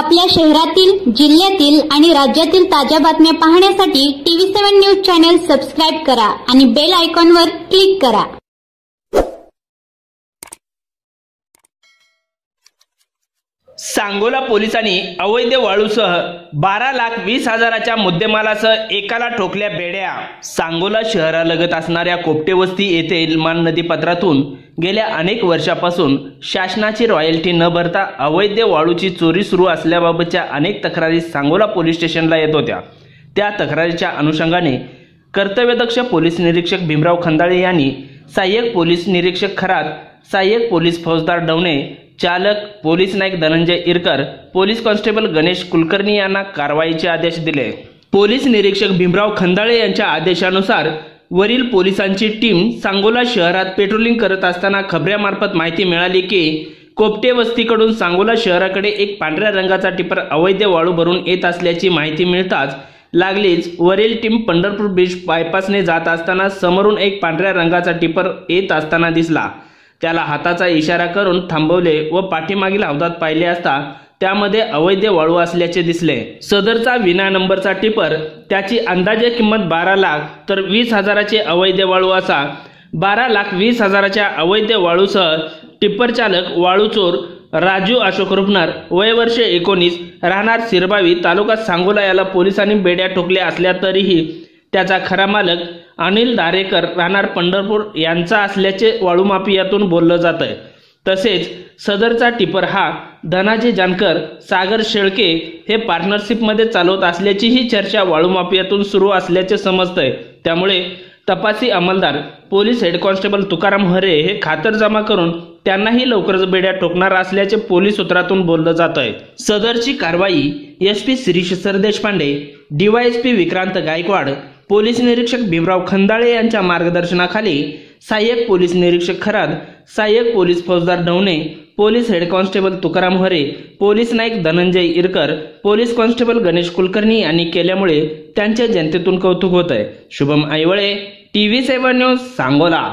आपल्या शहरातील, जिल्ह्यातील आणि राज्यातील ताज्या बातम्या पाहण्यासाठी TV7 न्यूज चॅनल सबस्क्राइब करा आणि बेल आयकॉनवर क्लिक करा। सांगोला पोलिसांनी अवैध वाळूसह 12,20,000च्या मुद्देमालासह एकाला ठोकल्या बेड्या। सांगोला शहरालगत असणाऱ्या कोपटे वस्ती येथील मान नदीपात्रातून गेल्या अनेक वर्षापासून शासनाची रॉयल्टी न भरता अवैध वाळूची चोरी सुरू असल्याबाबतच्या अनेक तक्रारी सांगोला पोलीस स्टेशनला येत होत्या। त्या तक्रारीच्या अनुषंगाने कर्तव्यदक्ष पोलीस निरीक्षक भीमराव खंदाळे यांनी सहाय्यक पोलीस निरीक्षक खरात, सहाय्यक पोलीस फौजदार डवणे, चालक police Naik Dhananjay Irkar, police constable Ganesh Kulkarni यांना कारवाईचे आदेश दिले। पोलीस निरीक्षक भीमराव खंदाळे यांच्या आदेशानुसार वरील पोलिसांची टीम सांगोला शहरात पेट्रोलिंग करत असताना खबऱ्यामार्फत माहिती मिळाली की कोपटे वस्तीकडून सांगोला शहराकडे एक पांढऱ्या रंगाचा टिपर अवैध वाळू भरून येत असल्याची माहिती मिळताच लागलीच वरील टीम पंढरपूर ब्रिज बायपासने जात असताना समोरून एक पांढऱ्या रंगाचा टिपर येत असताना दिसला। त्याला हाताचा इशारा करून थांबवले व पाठीमागील हौदात पाहिले असता त्यामध्ये अवैध वाळू असल्याचे दिसले। सदरचा विना नंबरचा टिपर, त्याची अंदाजे किंमत 12 लाख तर 20,000चे अवैध वाळू असा 12,20,000च्या अवैध वाळूसह टिप्पर चालक वाळूचोर राजू अशोक रुपनर वय वर्ष 19 राहणार सिरबावी तालुका सांगोला याला पोलिसांनी बेड्या ठोकल्या असल्या तरीही त्याचा खरा मालक अनिल दारेकर राहणार पंढरपूर यांचा असल्याचे वाळू माफियातून बोललं जात आहे। तसेच सदरचा टिपर हा धनाजी जानकर, सागर शेळके हे पार्टनरशिपमध्ये चालवत असल्याचीही चर्चा वाळू माफियातून सुरू असल्याचे समजतंय। त्यामुळे तपासी अंमलदार पोलीस हेड कॉन्स्टेबल तुकाराम हरे हे खातरजमा करून त्यांनाही लवकरच बेड्या ठोकणार असल्याचे पोलीस सूत्रातून बोललं जात आहे। सदरची कारवाई SP Shirish Sardeshpande, DYSP Vikrant Gaikwad, police निरीक्षक भीमराव खंदाळे यांच्या मार्गदर्शनाखाली सहाय्यक पोलीस निरीक्षक खरात, सहाय्यक पोलीस फौजदार Dawane, police head constable Tukaram Hare, police Naik Dhananjay Irkar, police constable Ganesh Kulkarni यांनी केल्यामुळे त्यांच्या जनतेतून कौतुक होत आहे। Shubham Aiwale, TV7 news Sangola.